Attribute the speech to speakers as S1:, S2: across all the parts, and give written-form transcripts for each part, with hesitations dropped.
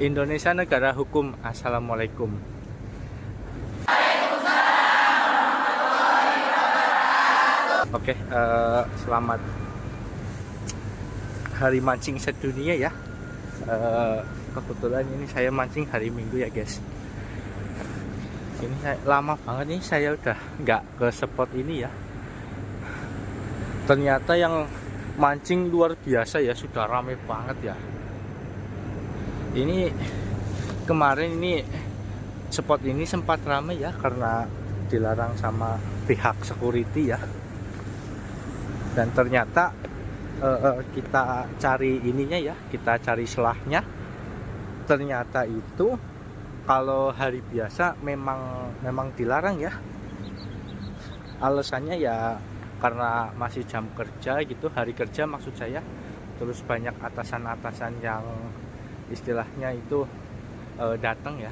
S1: Indonesia negara hukum. Assalamualaikum. Oke, selamat hari mancing sedunia ya. Kebetulan ini saya mancing hari Minggu ya guys. Ini lama banget nih saya udah nggak ke spot ini ya. Ternyata yang mancing luar biasa ya, sudah rame banget ya. Ini kemarin ini spot ini sempat rame ya karena dilarang sama pihak security ya. Dan ternyata kita cari ininya ya, kita cari selahnya. Ternyata itu kalau hari biasa memang dilarang ya. Alasannya ya karena masih jam kerja gitu, hari kerja maksud saya. Terus banyak atasan-atasan yang istilahnya itu datang ya.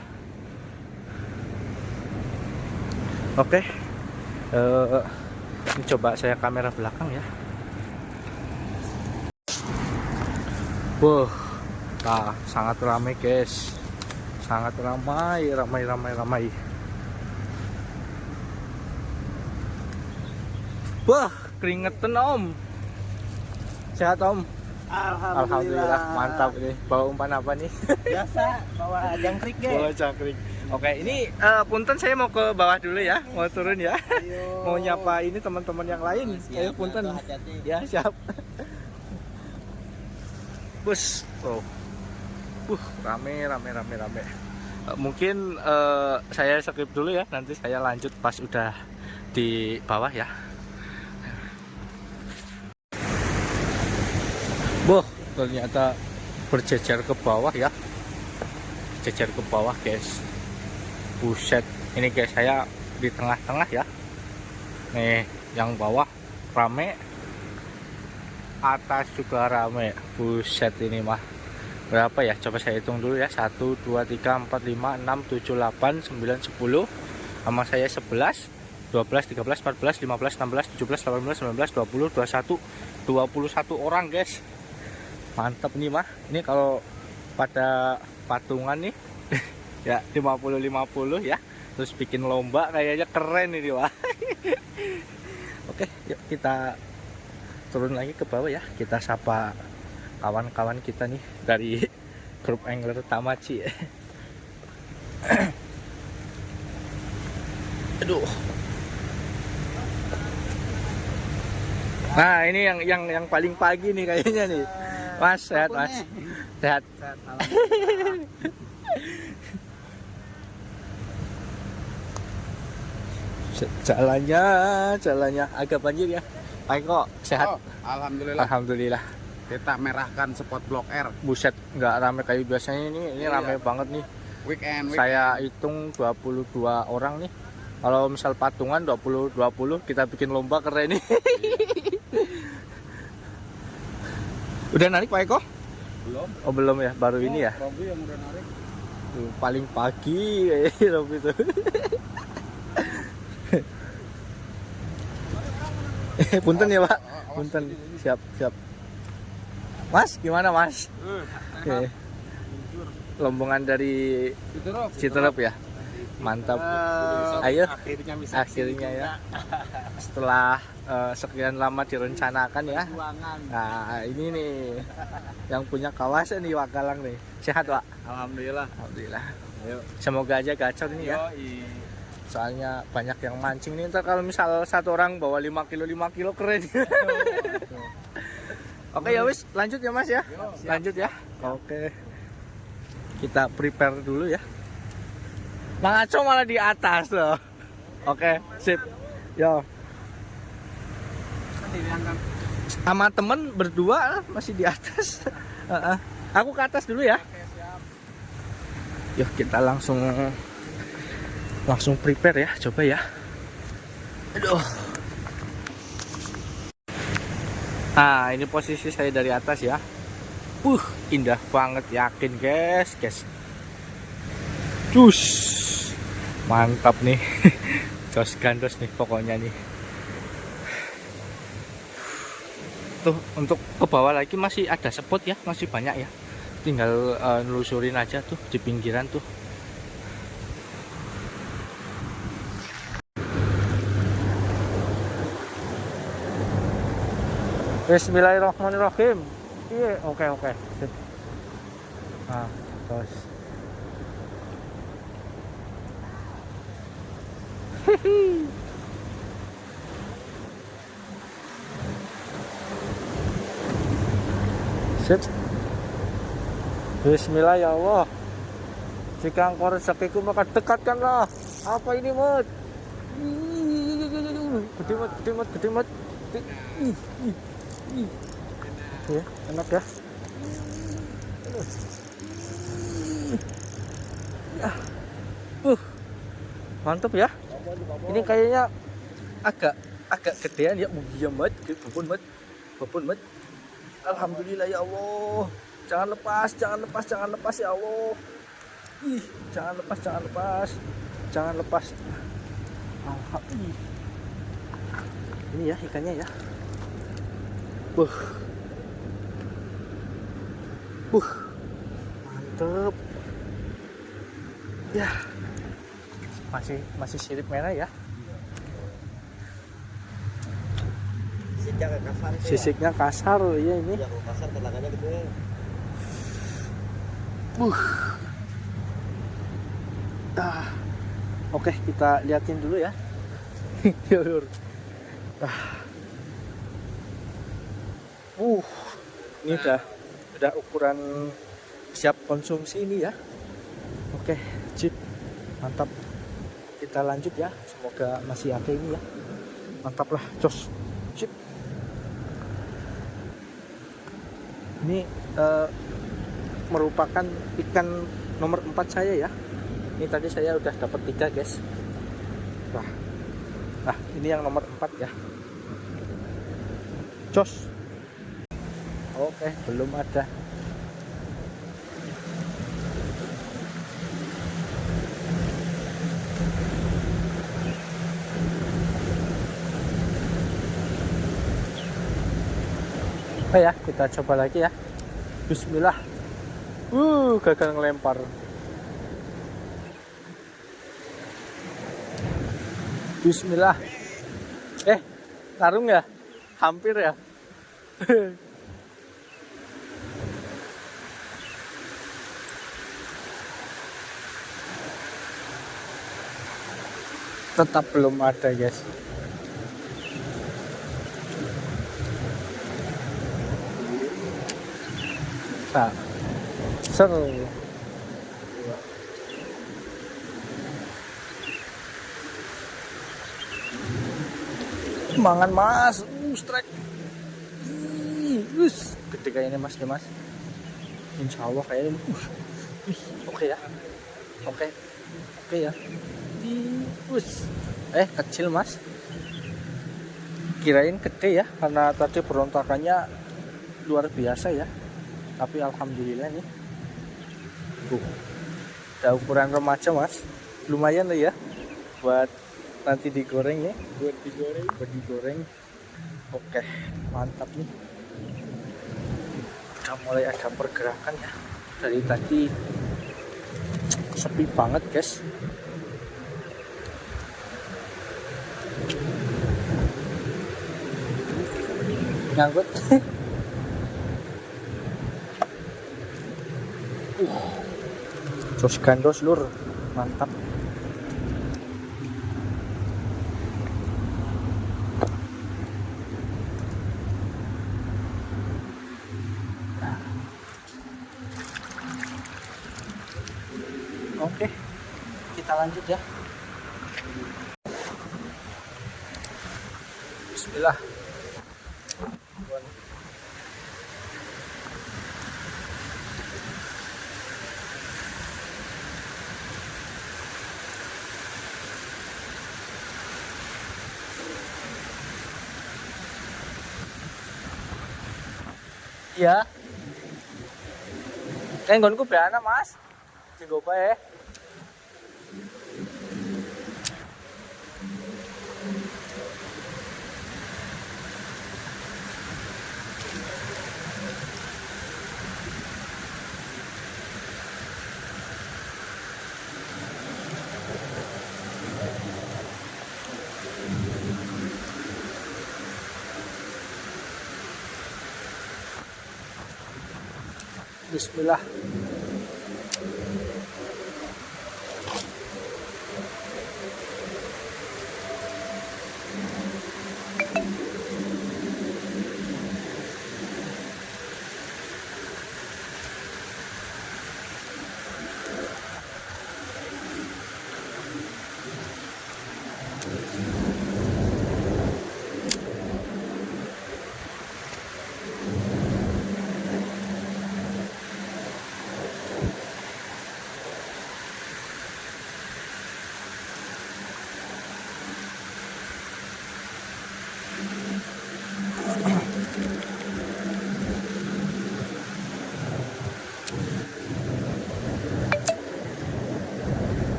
S1: Oke, ini coba saya kamera belakang ya. Wow, nah, sangat ramai guys, sangat ramai. Wah, keringetan om. Sehat om? Alhamdulillah, mantap ini. Bawa umpan apa nih?
S2: Biasa, bawa jangkrik ya.
S1: Bawa jangkrik. Oke, ini punten saya mau ke bawah dulu ya, mau turun ya.
S2: Ayo.
S1: Mau nyapa ini teman-teman yang lain. Ayo punten. Ya, siap. Bus. Oh. Rame. Mungkin saya skip dulu ya, nanti saya lanjut pas udah di bawah ya. Boh, ternyata berjejer ke bawah ya. Jejer ke bawah, guys. Buset. Ini guys, saya di tengah-tengah ya. Nih, yang bawah rame. Atas juga rame. Buset ini mah. Berapa ya? Coba saya hitung dulu ya. 1 2 3 4 5 6 7 8 9 10. Sama saya 11, 12 13 14 15 16 17 18 19 20 21 21 orang, guys. Mantap nih mah. Ini kalau pada patungan nih ya 50-50 ya. Terus bikin lomba kayaknya keren ini wah. Oke, yuk kita turun lagi ke bawah ya. Kita sapa kawan-kawan kita nih dari grup angler Tamachi. Aduh. Nah, ini yang paling pagi nih kayaknya nih. Mas, sehat mas? Sehat. Jalannya agak banjir ya. Baik kok, sehat.
S2: Oh, alhamdulillah.
S1: Alhamdulillah.
S2: Kita merahkan spot Blok R.
S1: Buset, nggak rame kayak biasanya ini
S2: Iya.
S1: rame banget nih.
S2: Weekend.
S1: Saya hitung 22 orang nih. Kalau misal patungan 20 kita bikin lomba keren nih. Udah narik Pak Eko?
S2: Belum.
S1: Oh belum ya, baru ini ya.
S2: Robi yang udah narik.
S1: Tuh, paling pagi Robi itu. Punten ya Pak. Punten. Siap. Mas, gimana Mas? Oke. Lombongan dari Citerup ya. Mantap. Ayo. Akhirnya ya. Setelah sekian lama direncanakan ya. Nah, ini nih yang punya kawasan nih Wakalang nih. Sehat, Pak?
S2: Alhamdulillah. Ayo.
S1: Semoga aja gacor nih ya. Soalnya banyak yang mancing nih. Ntar kalau misal satu orang bawa 5 kilo keren. Oke ya wis, lanjut ya Mas ya. Lanjut ya. Oke. Kita prepare dulu ya. Mang Aco malah di atas loh. Oke, sip. Yo. Sama temen berdua masih di atas. Aku ke atas dulu ya. Yuk kita langsung prepare ya, coba ya. Aduh. Nah, ini posisi saya dari atas ya. Indah banget, yakin guys. Cus. Mantap nih. Jos gandos nih pokoknya nih. Tuh, untuk ke bawah lagi masih ada spot ya, masih banyak ya. tinggal nelusurin aja tuh di pinggiran tuh. Bismillahirrahmanirrahim. Iya, oke. Sip. Nah, terus. Sip. Bismillah ya Allah. Jika engkau rezekiku maka dekatkanlah. Apa ini, Mut? Gede mat. Ya, enak ya. Mantap ya. Ini kayaknya agak gedean ya. Iya, Mat. Babon, Mat. Alhamdulillah ya Allah. Jangan lepas ya Allah. Jangan lepas. Ini ya ikannya ya. Mantep. Ya. Masih sirip merah ya. Sisiknya kasar ya ini.
S2: Ya, kalau kasar tenaganya gede.
S1: Oke, kita liatin dulu ya. Ini udah ukuran siap konsumsi ini ya. Oke, cip. Mantap. Kita lanjut ya. Semoga masih ada ini ya. Mantap lah, cos. Cip. Ini merupakan ikan nomor 4 saya ya. Ini tadi saya udah dapat 3 guys. Nah ini yang nomor 4 ya. Cos. Oke, belum ada. Oke ya, kita coba lagi ya. Bismillah. Gagal ngelempar. Bismillah. Tarung ya? Hampir ya. Tetap belum ada guys. Seru. Mangan mas, strike. Gede kayaknya mas, Insya Allah kayaknya. Oke ya, oke ya. Kecil mas. Kirain gede ya, karena tadi berontakannya luar biasa ya. Tapi alhamdulillah nih. Ada ukuran remaja mas, lumayan lah ya. Buat nanti digoreng ya. Buat digoreng. Oke, mantap nih. Udah mulai ada pergerakan ya. Dari tadi sepi banget guys. Ngangkut. Jos gandos lur, mantap. Oke, kita lanjut ya. Bismillah. Iya. Nggonku beana mas. Digo bae. Bismillah.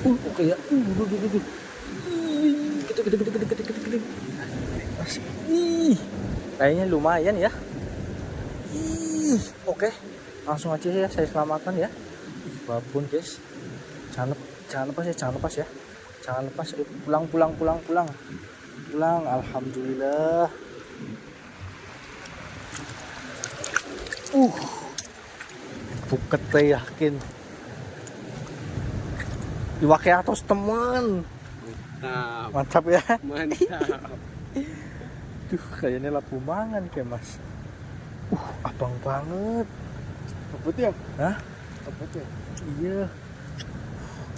S1: Oke ya. Gede. Kayaknya lumayan ya. Oke. Langsung aja ya saya selamatkan ya. Babon guys. Jangan lepas ya. Jangan lepas. Pulang. Alhamdulillah. Buket teh yakin. Iwake atos teman. Mantap ya.
S2: Mantap.
S1: Duh, kayaknya lapu mangan kayak mas. Abang banget.
S2: Kebut ya?
S1: Hah?
S2: Kebut ya?
S1: Iya.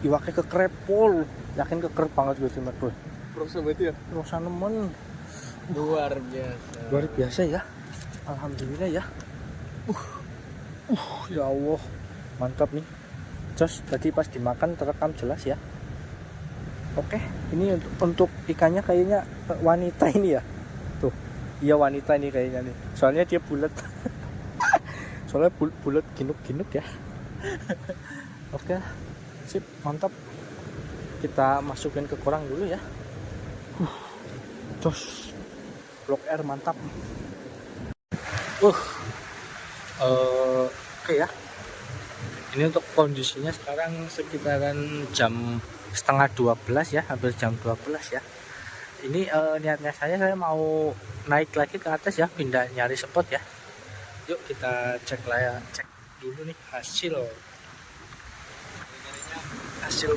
S1: Iwake kekrepol. Yakin kekrep banget gue sih bro.
S2: Proses berarti ya?
S1: Rasa nemen.
S2: Luar biasa.
S1: Luar biasa ya. Alhamdulillah ya. Ya Allah. Mantap nih. Jos, tadi pas dimakan terekam jelas ya. Oke, ini untuk ikannya kayaknya wanita ini ya. Tuh, iya wanita ini kayaknya nih. Soalnya dia bulat. Soalnya bulat ginuk-ginuk ya. Oke, sip, mantap. Kita masukin ke korang dulu ya. Jos, Blok R mantap. Oke ya. Ini untuk kondisinya sekarang sekitaran jam setengah 12 ya, hampir jam 12 ya. Ini niatnya saya mau naik lagi ke atas ya, pindah nyari spot ya. Yuk kita cek dulu nih hasil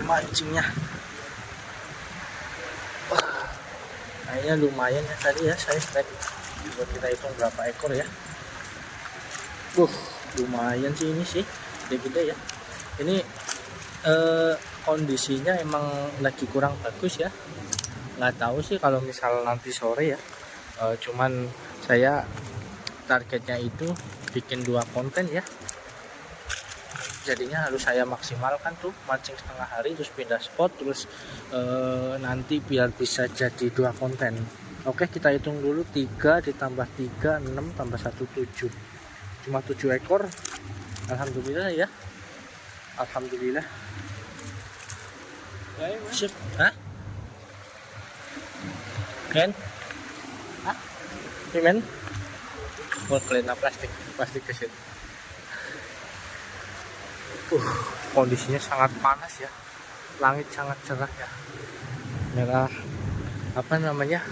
S1: mancingnya. Kayaknya lumayan ya tadi ya, saya strike. Coba kita hitung berapa ekor ya. Lumayan sih ini sih. Gede-gede ya. Ini kondisinya emang lagi kurang bagus ya. Nggak tahu sih kalau misal nanti sore ya. Cuman saya targetnya itu bikin 2 konten ya. Jadinya harus saya maksimalkan tuh mancing setengah hari terus pindah spot terus nanti biar bisa jadi 2 konten. Oke, kita hitung dulu 3 ditambah 3 6 tambah 1 7. Cuma 7 ekor. Alhamdulillah ya. Alhamdulillah. Sip. Hah? Men? Hah? Ini men? Kelena plastik kesit. Kondisinya sangat panas ya. Langit sangat cerah ya. Merah apa namanya?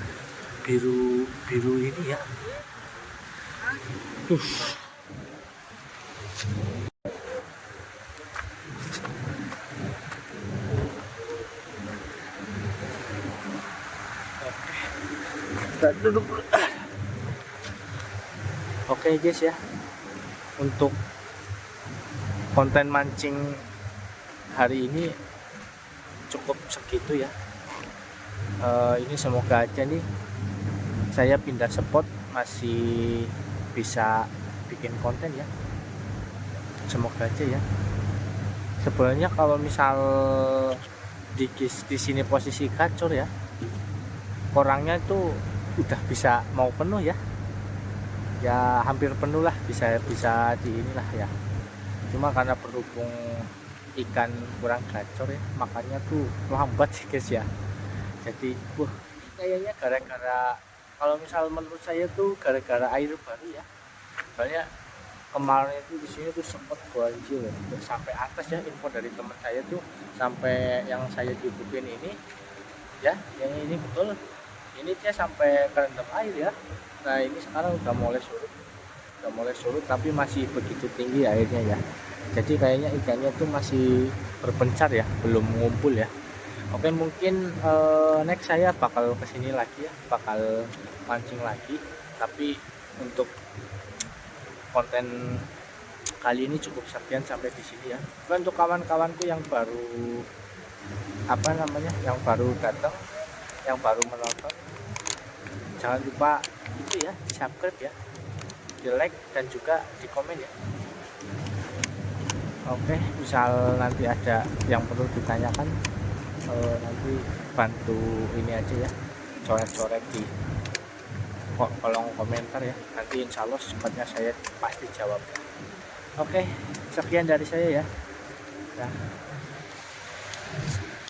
S1: Biru ini ya. Duduk. Oke guys ya, untuk konten mancing hari ini cukup segitu ya. Ini semoga aja nih saya pindah spot masih bisa bikin konten ya, semoga aja ya. Sebenarnya kalau misal di sini posisi gacor ya, korangnya itu udah bisa mau penuh ya, hampir penuh lah, bisa di inilah ya. Cuma karena berhubung ikan kurang gacor ya, makanya tuh lambat sih guys ya. Jadi kayaknya gara-gara, kalau misal menurut saya tuh gara-gara air baru ya. Soalnya kemarin itu di sini tuh sempat banjir sampai atas ya, info dari teman saya tuh sampai yang saya dibukuin ini ya, yang ini betul ini dia sampai kerendam air ya. Nah ini sekarang udah mulai surut tapi masih begitu tinggi airnya ya. Jadi kayaknya ikannya tuh masih berpencar ya, belum ngumpul ya. Oke, mungkin next saya bakal kesini lagi ya, bakal mancing lagi. Tapi untuk konten kali ini cukup sekian sampai di sini ya. Dan untuk kawan-kawanku yang baru yang baru datang, yang baru menonton, jangan lupa itu ya, di subscribe ya, di like dan juga di komen ya. Oke, misal nanti ada yang perlu ditanyakan, nanti bantu ini aja ya, coret-coret di kolom komentar ya. Nanti insya Allah secepatnya saya pasti jawab. Oke, sekian dari saya ya. Nah.